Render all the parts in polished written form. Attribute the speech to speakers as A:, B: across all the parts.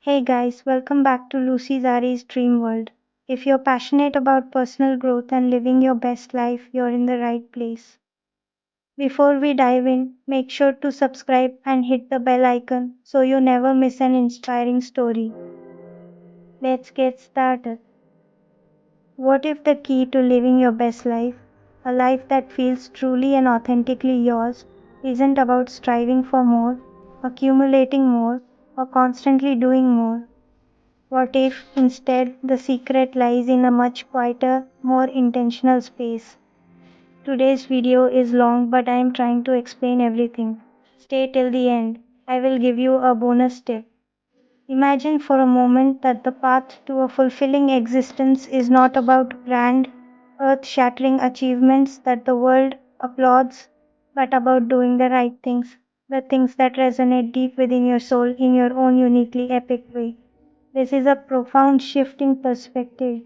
A: Hey guys, welcome back to Lucy Zari's Dream World. If you're passionate about personal growth and living your best life, you're in the right place. Before we dive in, make sure to subscribe and hit the bell icon so you never miss an inspiring story. Let's get started. What if the key to living your best life, a life that feels truly and authentically yours, isn't about striving for more, accumulating more, or constantly doing more? What if, instead, the secret lies in a much quieter, more intentional space? Today's video is long, but I am trying to explain everything. Stay till the end. I will give you a bonus tip. Imagine for a moment that the path to a fulfilling existence is not about grand, earth shattering achievements that the world applauds, but about doing the right things, the things that resonate deep within your soul in your own uniquely epic way. This is a profound shift in perspective,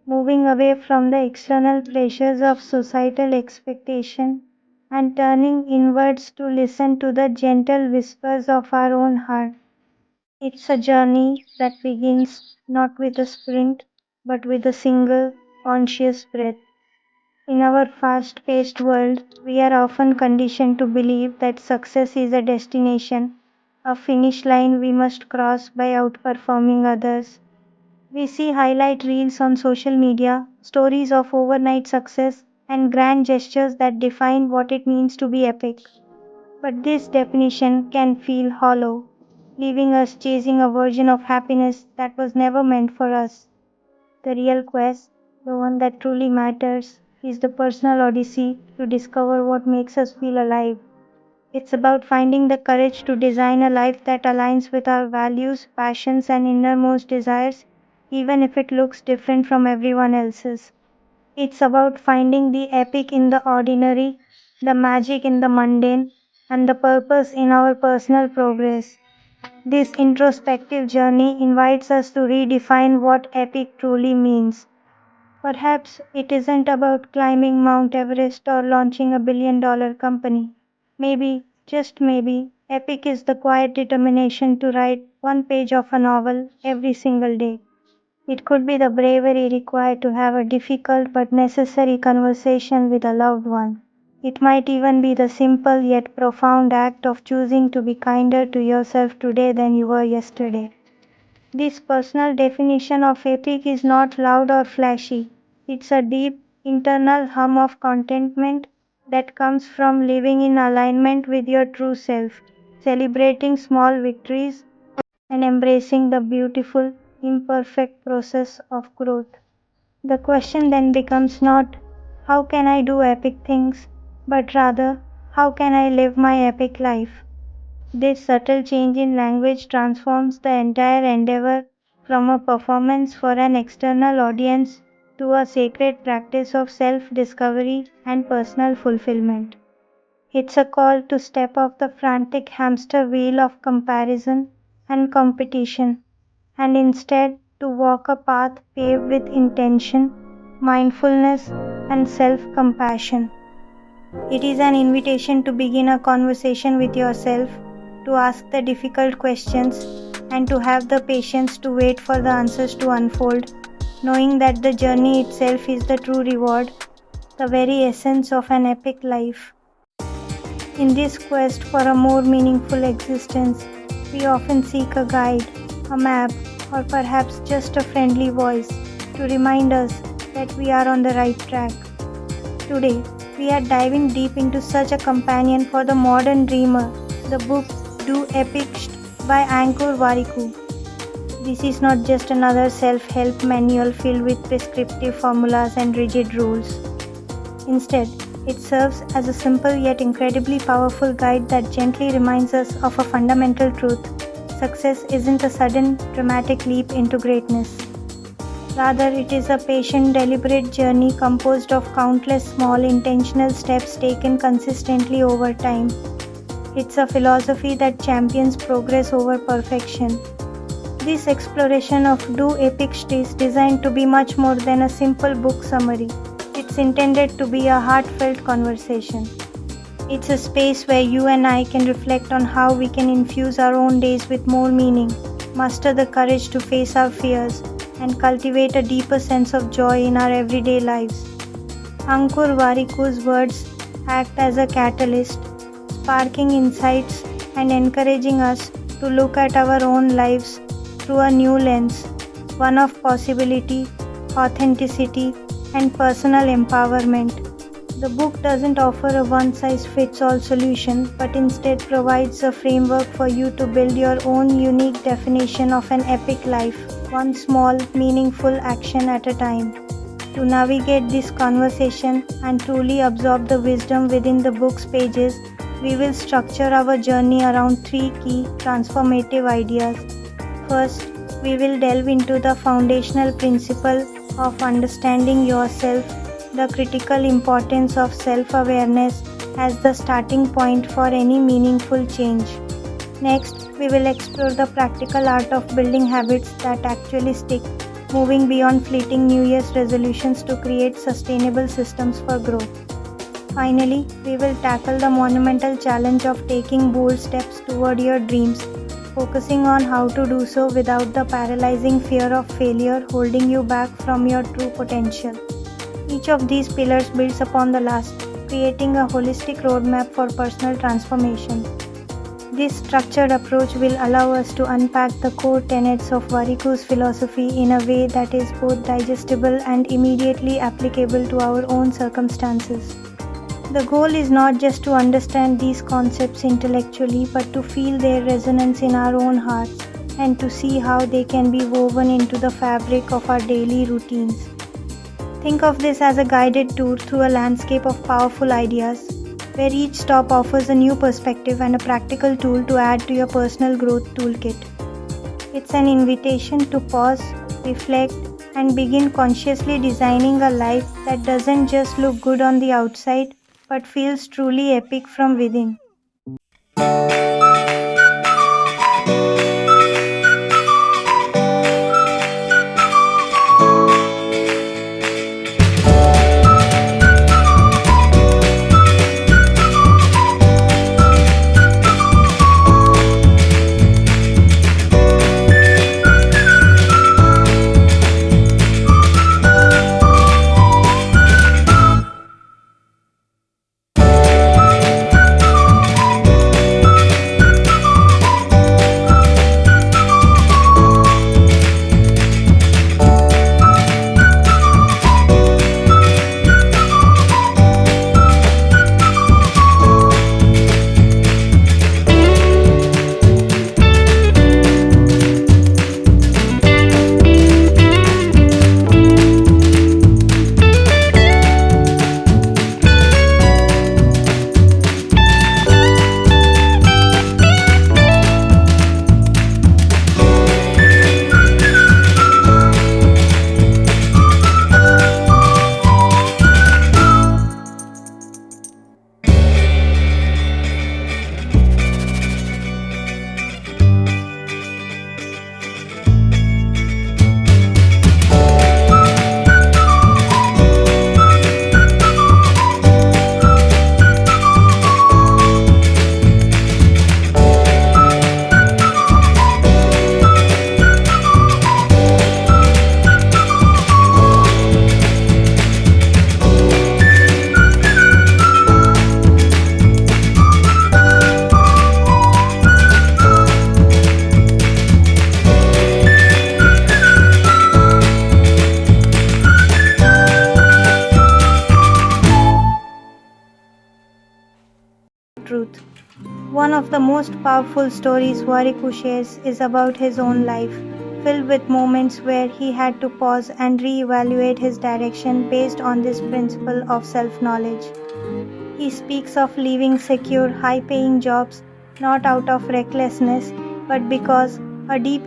A: moving away from the external pressures of societal expectation and turning inwards to listen to the gentle whispers of our own heart. It's a journey that begins not with a sprint, but with a single, conscious breath. In our fast paced world, we are often conditioned to believe that success is a destination, a finish line we must cross by outperforming others. We see highlight reels on social media, stories of overnight success, and grand gestures that define what it means to be epic. But this definition can feel hollow, leaving us chasing a version of happiness that was never meant for us. The real quest, the one that truly matters, is the personal odyssey to discover what makes us feel alive. It's about finding the courage to design a life that aligns with our values, passions, and innermost desires, even if it looks different from everyone else's. It's about finding the epic in the ordinary, the magic in the mundane, and the purpose in our personal progress. This introspective journey invites us to redefine what epic truly means. Perhaps it isn't about climbing Mount Everest or launching a billion-dollar company. Maybe, just maybe, epic is the quiet determination to write one page of a novel every single day. It could be the bravery required to have a difficult but necessary conversation with a loved one. It might even be the simple yet profound act of choosing to be kinder to yourself today than you were yesterday. This personal definition of epic is not loud or flashy. It's a deep, internal hum of contentment that comes from living in alignment with your true self, celebrating small victories, and embracing the beautiful, imperfect process of growth. The question then becomes not, how can I do epic things, but rather, how can I live my epic life? This subtle change in language transforms the entire endeavor from a performance for an external audience to a sacred practice of self discovery and personal fulfillment. It's a call to step off the frantic hamster wheel of comparison and competition, and instead to walk a path paved with intention, mindfulness, and self compassion. It is an invitation to begin a conversation with yourself, to ask the difficult questions, and to have the patience to wait for the answers to unfold, knowing that the journey itself is the true reward, the very essence of an epic life. In this quest for a more meaningful existence, we often seek a guide, a map, or perhaps just a friendly voice to remind us that we are on the right track. Today, we are diving deep into such a companion for the modern dreamer, the book Do Epic by Ankur Warikoo. This is not just another self-help manual filled with prescriptive formulas and rigid rules. Instead, it serves as a simple yet incredibly powerful guide that gently reminds us of a fundamental truth. Success isn't a sudden, dramatic leap into greatness. Rather, it is a patient, deliberate journey composed of countless small, intentional steps taken consistently over time. It's a philosophy that champions progress over perfection. This exploration of Do Epic is designed to be much more than a simple book summary. It's intended to be a heartfelt conversation. It's a space where you and I can reflect on how we can infuse our own days with more meaning, muster the courage to face our fears, and cultivate a deeper sense of joy in our everyday lives. Ankur Warikoo's words act as a catalyst, sparking insights and encouraging us to look at our own lives through a new lens, one of possibility, authenticity, and personal empowerment. The book doesn't offer a one size fits all solution, but instead provides a framework for you to build your own unique definition of an epic life, one small, meaningful action at a time. To navigate this conversation and truly absorb the wisdom within the book's pages, we will structure our journey around three key transformative ideas. First, we will delve into the foundational principle of understanding yourself, the critical importance of self awareness as the starting point for any meaningful change. Next, we will explore the practical art of building habits that actually stick, moving beyond fleeting New Year's resolutions to create sustainable systems for growth. Finally, we will tackle the monumental challenge of taking bold steps toward your dreams, focusing on how to do so without the paralyzing fear of failure holding you back from your true potential. Each of these pillars builds upon the last, creating a holistic roadmap for personal transformation. This structured approach will allow us to unpack the core tenets of Warikoo's philosophy in a way that is both digestible and immediately applicable to our own circumstances. The goal is not just to understand these concepts intellectually, but to feel their resonance in our own hearts and to see how they can be woven into the fabric of our daily routines. Think of this as a guided tour through a landscape of powerful ideas, where each stop offers a new perspective and a practical tool to add to your personal growth toolkit. It's an invitation to pause, reflect, and begin consciously designing a life that doesn't just look good on the outside, but feels truly epic from within. Truth. One of the most powerful stories Warikoo shares is about his own life, filled with moments where he had to pause and re-evaluate his direction based on this principle of self-knowledge. He speaks of leaving secure, high-paying jobs not out of recklessness, but because a deep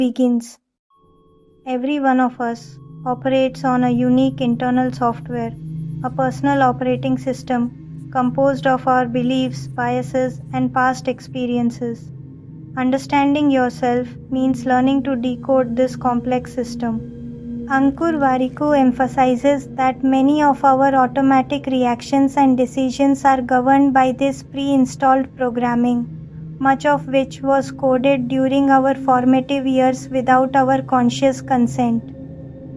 A: begins. Every one of us operates on a unique internal software, a personal operating system composed of our beliefs, biases, and past experiences. Understanding yourself means learning to decode this complex system. Ankur Warikoo emphasizes that many of our automatic reactions and decisions are governed by this pre-installed programming, much of which was coded during our formative years without our conscious consent.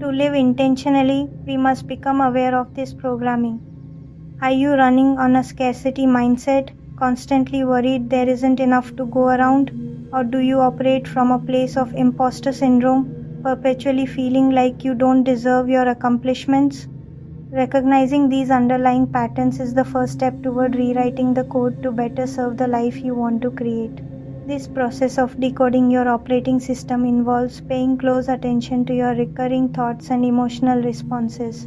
A: To live intentionally, we must become aware of this programming. Are you running on a scarcity mindset, constantly worried there isn't enough to go around? Or do you operate from a place of imposter syndrome, perpetually feeling like you don't deserve your accomplishments? Recognizing these underlying patterns is the first step toward rewriting the code to better serve the life you want to create. This process of decoding your operating system involves paying close attention to your recurring thoughts and emotional responses.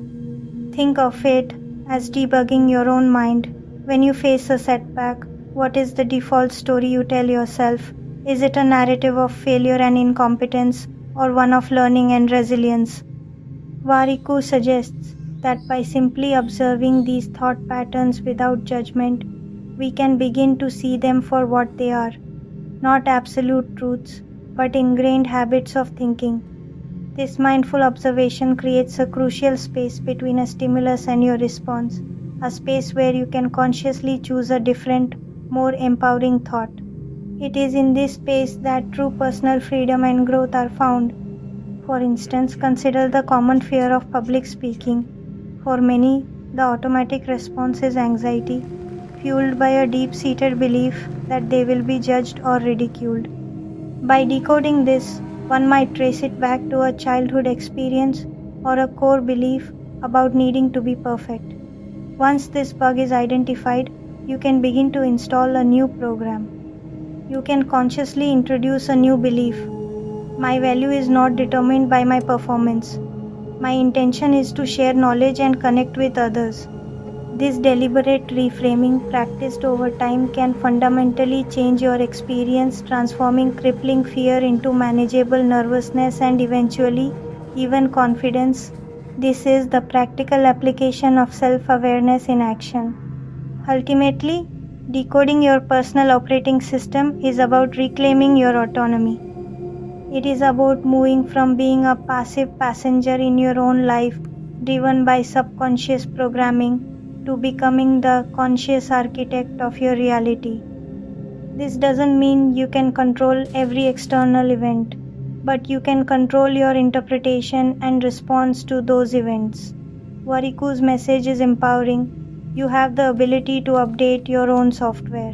A: Think of it as debugging your own mind. When you face a setback, what is the default story you tell yourself? Is it a narrative of failure and incompetence, or one of learning and resilience? Warikoo suggests that by simply observing these thought patterns without judgment, we can begin to see them for what they are, not absolute truths, but ingrained habits of thinking. This mindful observation creates a crucial space between a stimulus and your response, a space where you can consciously choose a different, more empowering thought. It is in this space that true personal freedom and growth are found. For instance, consider the common fear of public speaking. For many, the automatic response is anxiety, fueled by a deep seated belief that they will be judged or ridiculed. By decoding this, one might trace it back to a childhood experience or a core belief about needing to be perfect. Once this bug is identified, you can begin to install a new program. You can consciously introduce a new belief. My value is not determined by my performance. My intention is to share knowledge and connect with others. This deliberate reframing, practiced over time, can fundamentally change your experience, transforming crippling fear into manageable nervousness and eventually, even confidence. This is the practical application of self awareness in action. Ultimately, decoding your personal operating system is about reclaiming your autonomy. It is about moving from being a passive passenger in your own life, driven by subconscious programming, to becoming the conscious architect of your reality. This doesn't mean you can control every external event, but you can control your interpretation and response to those events. Wariku's message is empowering. You have the ability to update your own software.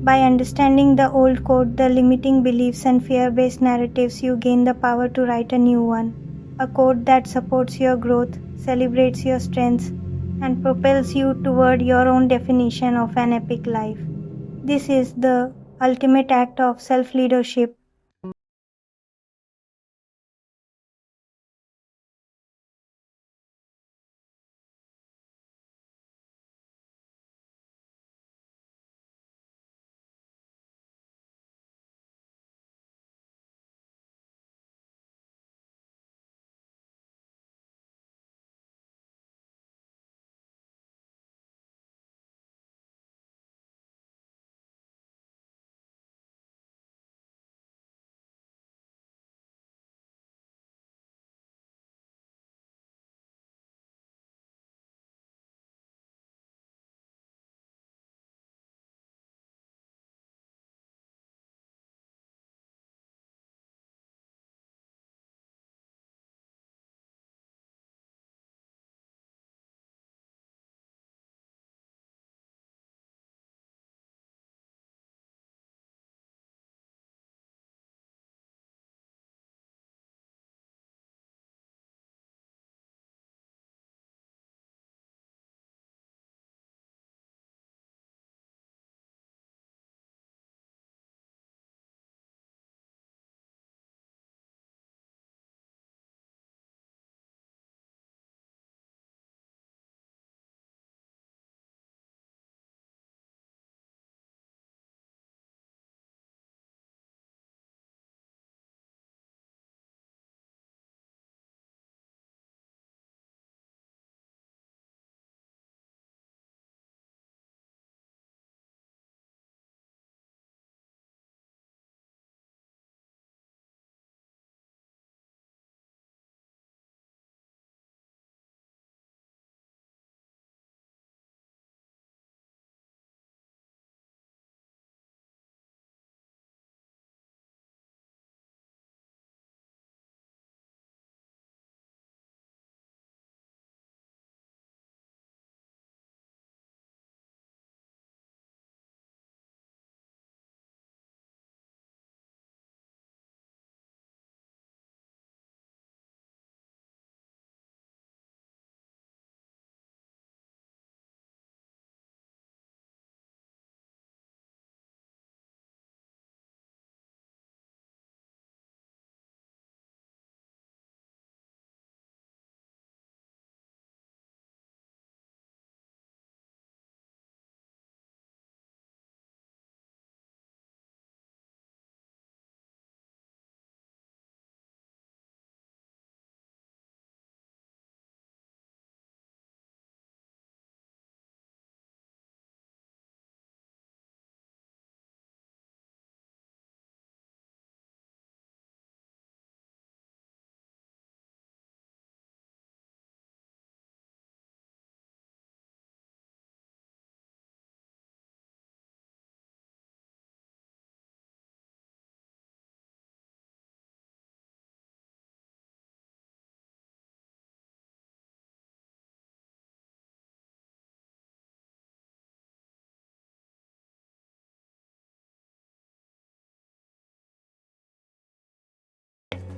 A: By understanding the old code, the limiting beliefs, and fear based narratives, you gain the power to write a new one. A code that supports your growth, celebrates your strengths, and propels you toward your own definition of an epic life. This is the ultimate act of self leadership.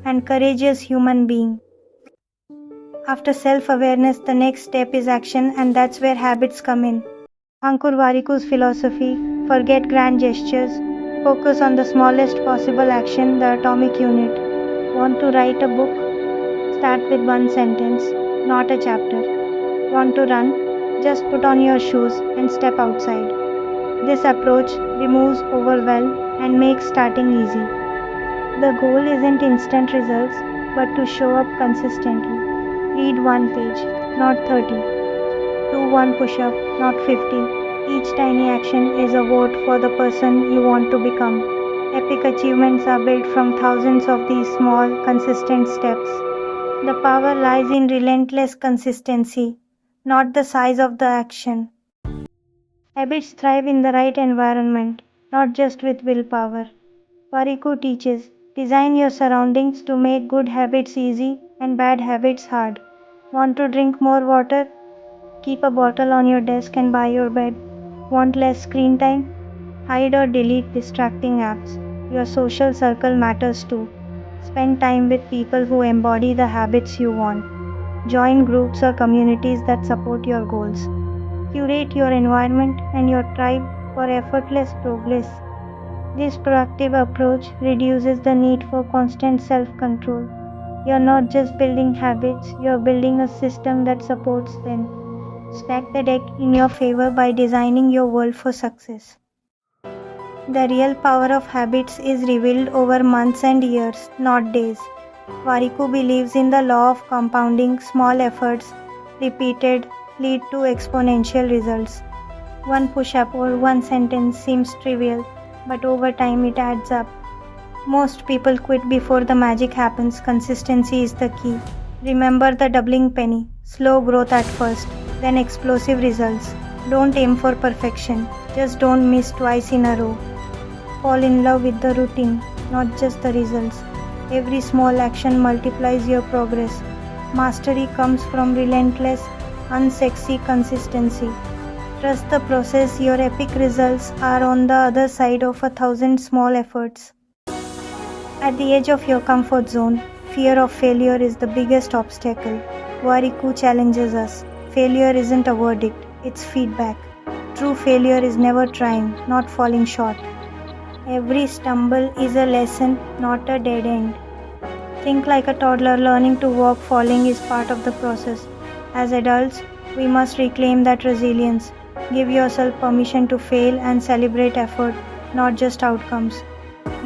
A: and courageous human being. After self awareness, the next step is action, and that's where habits come in. Ankur Warikoo's philosophy: forget grand gestures, focus on the smallest possible action, the atomic unit. Want to write a book? Start with one sentence, not a chapter. Want to run? Just put on your shoes and step outside. This approach removes overwhelm and makes starting easy. The goal isn't instant results, but to show up consistently. Read one page, not 30. Do one push up, not 50. Each tiny action is a vote for the person you want to become. Epic achievements are built from thousands of these small, consistent steps. The power lies in relentless consistency, not the size of the action. Habits thrive in the right environment, not just with willpower. Warikoo teaches: design your surroundings to make good habits easy and bad habits hard. Want to drink more water? Keep a bottle on your desk and by your bed. Want less screen time? Hide or delete distracting apps. Your social circle matters too. Spend time with people who embody the habits you want. Join groups or communities that support your goals. Curate your environment and your tribe for effortless progress. This proactive approach reduces the need for constant self control. You're not just building habits, you're building a system that supports them. Stack the deck in your favor by designing your world for success. The real power of habits is revealed over months and years, not days. Warikoo believes in the law of compounding. Small efforts, repeated, lead to exponential results. One push up or one sentence seems trivial, but over time it adds up. Most people quit before the magic happens. Consistency is the key. Remember the doubling penny: slow growth at first, then explosive results. Don't aim for perfection, just don't miss twice in a row. Fall in love with the routine, not just the results. Every small action multiplies your progress. Mastery comes from relentless, unsexy consistency. Trust the process, your epic results are on the other side of 1,000 small efforts. At the edge of your comfort zone, fear of failure is the biggest obstacle. Warikoo challenges us. Failure isn't a verdict, it's feedback. True failure is never trying, not falling short. Every stumble is a lesson, not a dead end. Think like a toddler learning to walk. Falling is part of the process. As adults, we must reclaim that resilience. Give yourself permission to fail and celebrate effort, not just outcomes.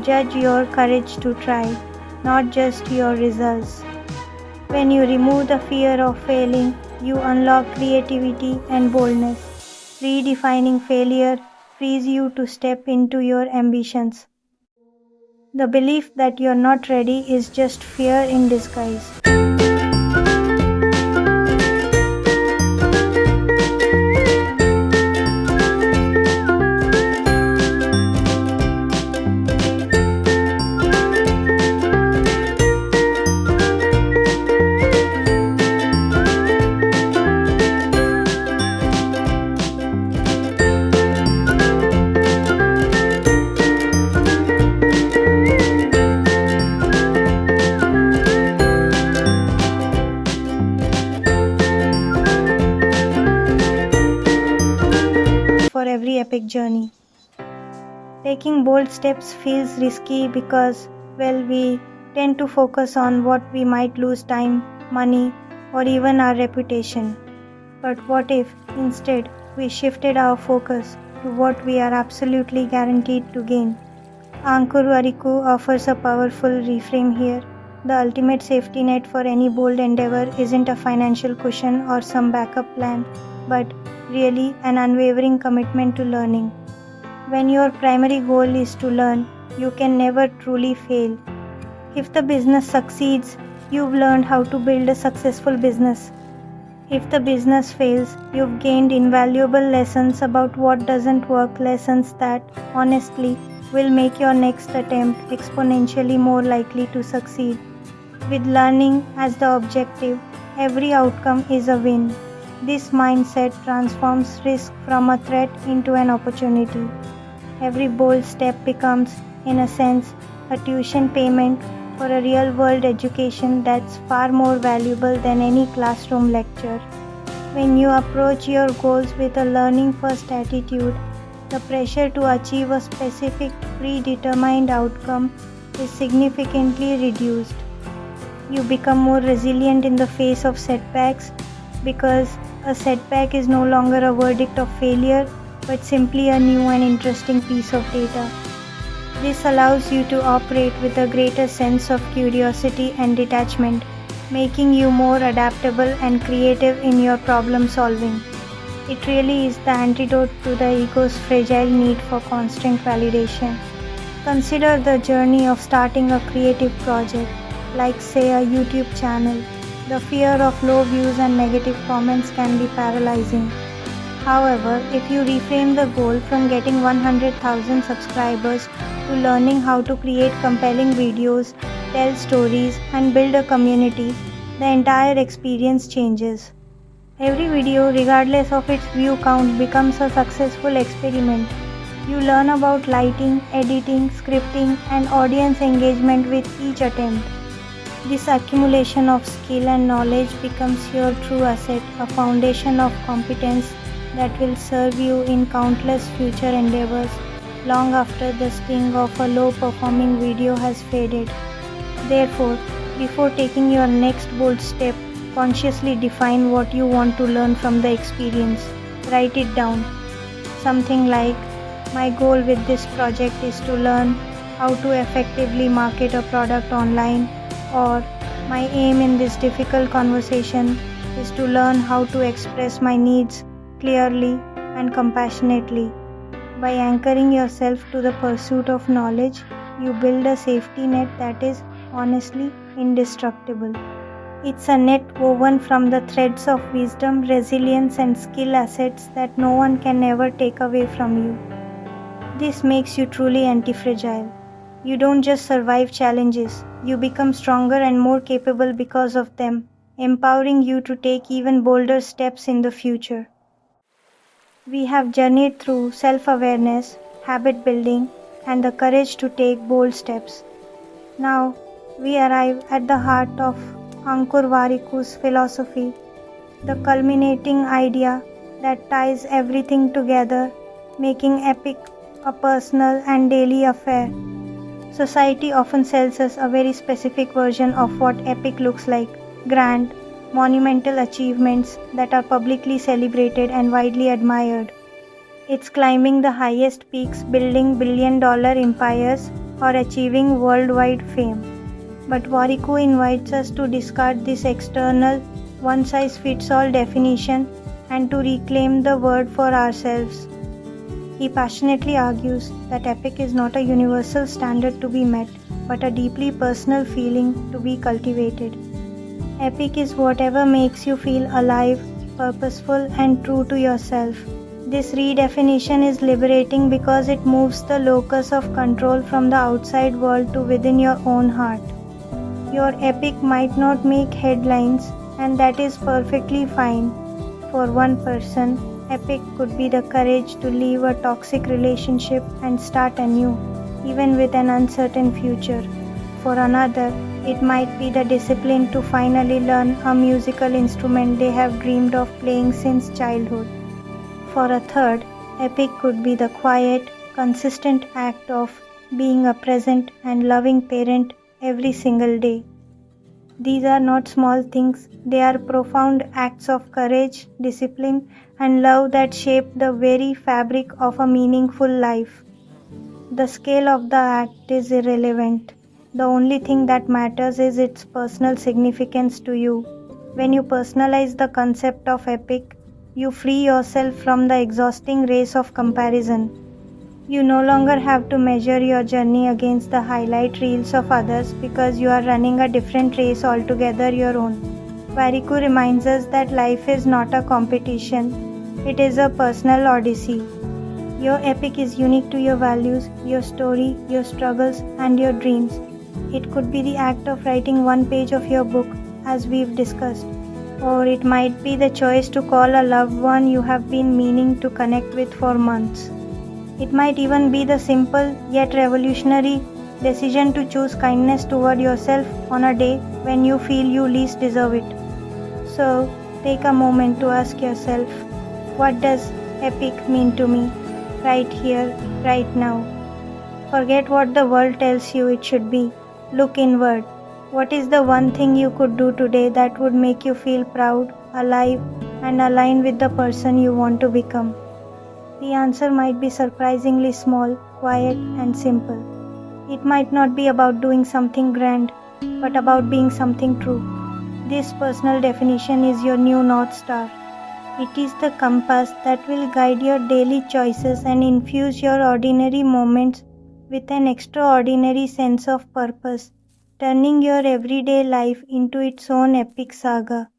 A: Judge your courage to try, not just your results. When you remove the fear of failing, you unlock creativity and boldness. Redefining failure frees you to step into your ambitions. The belief that you're not ready is just fear in disguise. For every epic journey. Taking bold steps feels risky because, well, we tend to focus on what we might lose: time, money, or even our reputation. But what if, instead, we shifted our focus to what we are absolutely guaranteed to gain? Ankur Warikoo offers a powerful reframe here. The ultimate safety net for any bold endeavor isn't a financial cushion or some backup plan, but really an unwavering commitment to learning. When your primary goal is to learn, you can never truly fail. If the business succeeds, you've learned how to build a successful business. If the business fails, you've gained invaluable lessons about what doesn't work, lessons that, honestly, will make your next attempt exponentially more likely to succeed. With learning as the objective, every outcome is a win. This mindset transforms risk from a threat into an opportunity. Every bold step becomes, in a sense, a tuition payment for a real world education that's far more valuable than any classroom lecture. When you approach your goals with a learning first attitude, the pressure to achieve a specific predetermined outcome is significantly reduced. You become more resilient in the face of setbacks because a setback is no longer a verdict of failure but simply a new and interesting piece of data. This allows you to operate with a greater sense of curiosity and detachment, making you more adaptable and creative in your problem solving. It really is the antidote to the ego's fragile need for constant validation. Consider the journey of starting a creative project, like say a YouTube channel. The fear of low views and negative comments can be paralyzing. However, if you reframe the goal from getting 100,000 subscribers to learning how to create compelling videos, tell stories, and build a community, the entire experience changes. Every video, regardless of its view count, becomes a successful experiment. You learn about lighting, editing, scripting, and audience engagement with each attempt. This accumulation of skill and knowledge becomes your true asset, a foundation of competence that will serve you in countless future endeavors long after the sting of a low-performing video has faded. Therefore, before taking your next bold step, consciously define what you want to learn from the experience. Write it down. Something like, my goal with this project is to learn how to effectively market a product online, or my aim in this difficult conversation is to learn how to express my needs clearly and compassionately. By anchoring yourself to the pursuit of knowledge, you build a safety net that is honestly indestructible. It's a net woven from the threads of wisdom, resilience, and skill assets that no one can ever take away from you. This makes you truly anti-fragile. You don't just survive challenges, you become stronger and more capable because of them, empowering you to take even bolder steps in the future. We have journeyed through self-awareness, habit building, and the courage to take bold steps. Now, we arrive at the heart of Ankur Warikoo's philosophy, the culminating idea that ties everything together, making epic a personal and daily affair. Society often sells us a very specific version of what epic looks like: grand, monumental achievements that are publicly celebrated and widely admired. It's climbing the highest peaks, building billion-dollar empires, or achieving worldwide fame. But Warikoo invites us to discard this external, one-size-fits-all definition and to reclaim the word for ourselves. He passionately argues that epic is not a universal standard to be met, but a deeply personal feeling to be cultivated. Epic is whatever makes you feel alive, purposeful, and true to yourself. This redefinition is liberating because it moves the locus of control from the outside world to within your own heart. Your epic might not make headlines, and that is perfectly fine. For one person, epic could be the courage to leave a toxic relationship and start anew, even with an uncertain future. For another, it might be the discipline to finally learn a musical instrument they have dreamed of playing since childhood. For a third, epic could be the quiet, consistent act of being a present and loving parent every single day. These are not small things, they are profound acts of courage, discipline, and love that shape the very fabric of a meaningful life. The scale of the act is irrelevant. The only thing that matters is its personal significance to you. When you personalize the concept of epic, you free yourself from the exhausting race of comparison. You no longer have to measure your journey against the highlight reels of others because you are running a different race altogether, your own. Warikoo reminds us that life is not a competition, it is a personal odyssey. Your epic is unique to your values, your story, your struggles, and your dreams. It could be the act of writing one page of your book, as we've discussed, or it might be the choice to call a loved one you have been meaning to connect with for months. It might even be the simple yet revolutionary decision to choose kindness toward yourself on a day when you feel you least deserve it. So, take a moment to ask yourself, what does epic mean to me? Right here, right now. Forget what the world tells you it should be. Look inward. What is the one thing you could do today that would make you feel proud, alive, and aligned with the person you want to become? The answer might be surprisingly small, quiet, and simple. It might not be about doing something grand, but about being something true. This personal definition is your new North Star. It is the compass that will guide your daily choices and infuse your ordinary moments with an extraordinary sense of purpose, turning your everyday life into its own epic saga.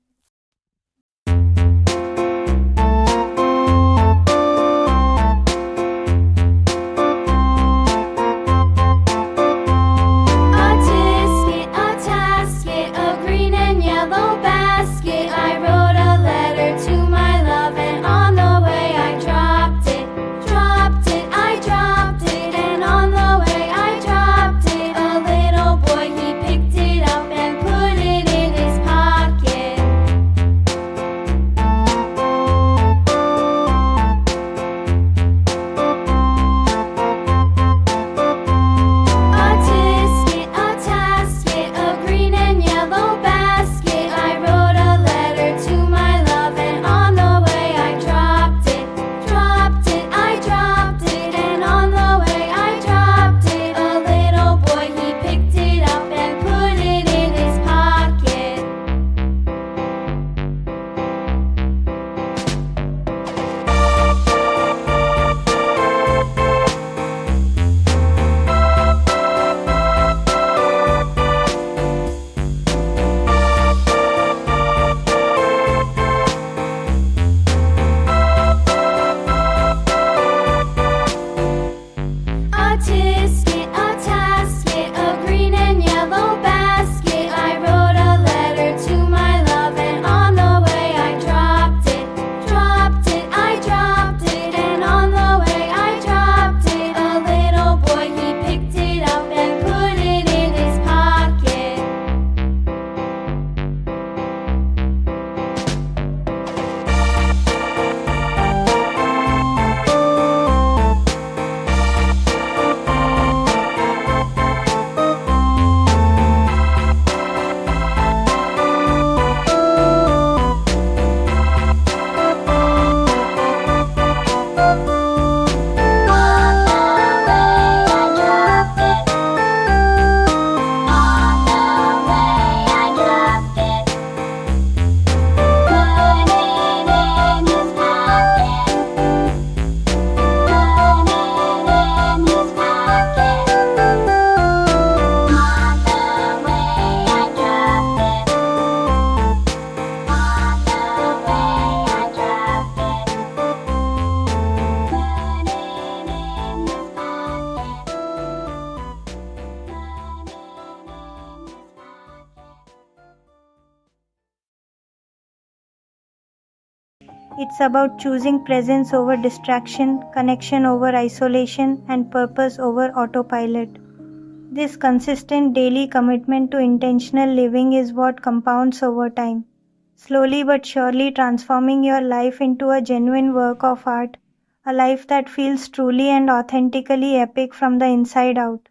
A: It's about choosing presence over distraction, connection over isolation, and purpose over autopilot. This consistent daily commitment to intentional living is what compounds over time, slowly but surely transforming your life into a genuine work of art, a life that feels truly and authentically epic from the inside out.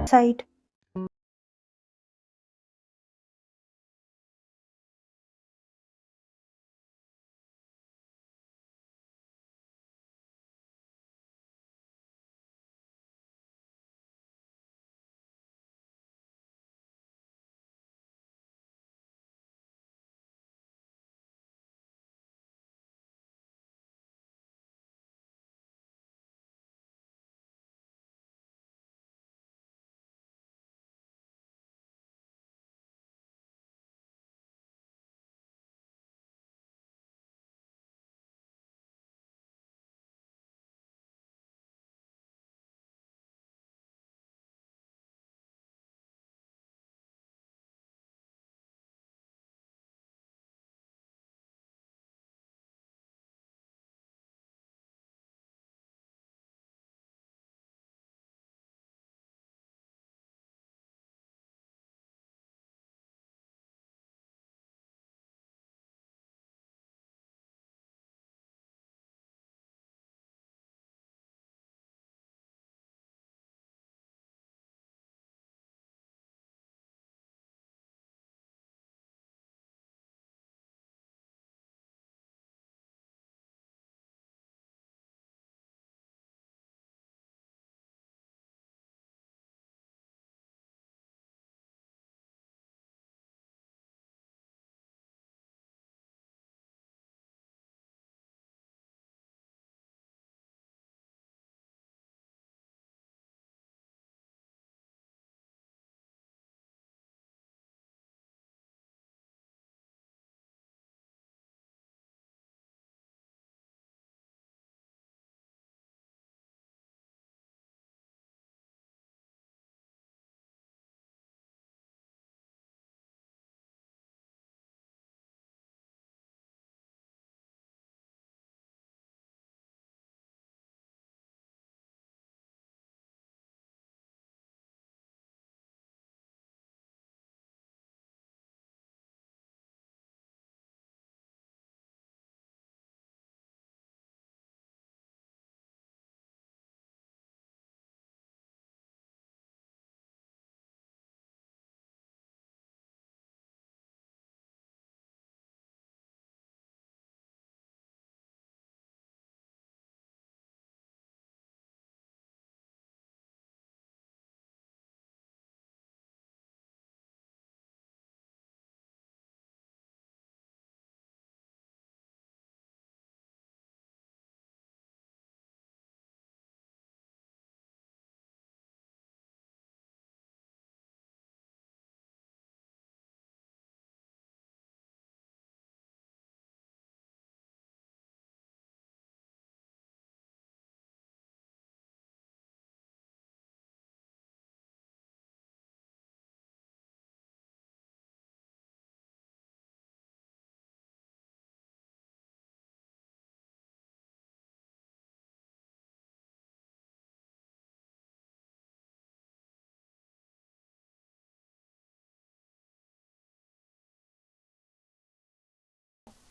A: site.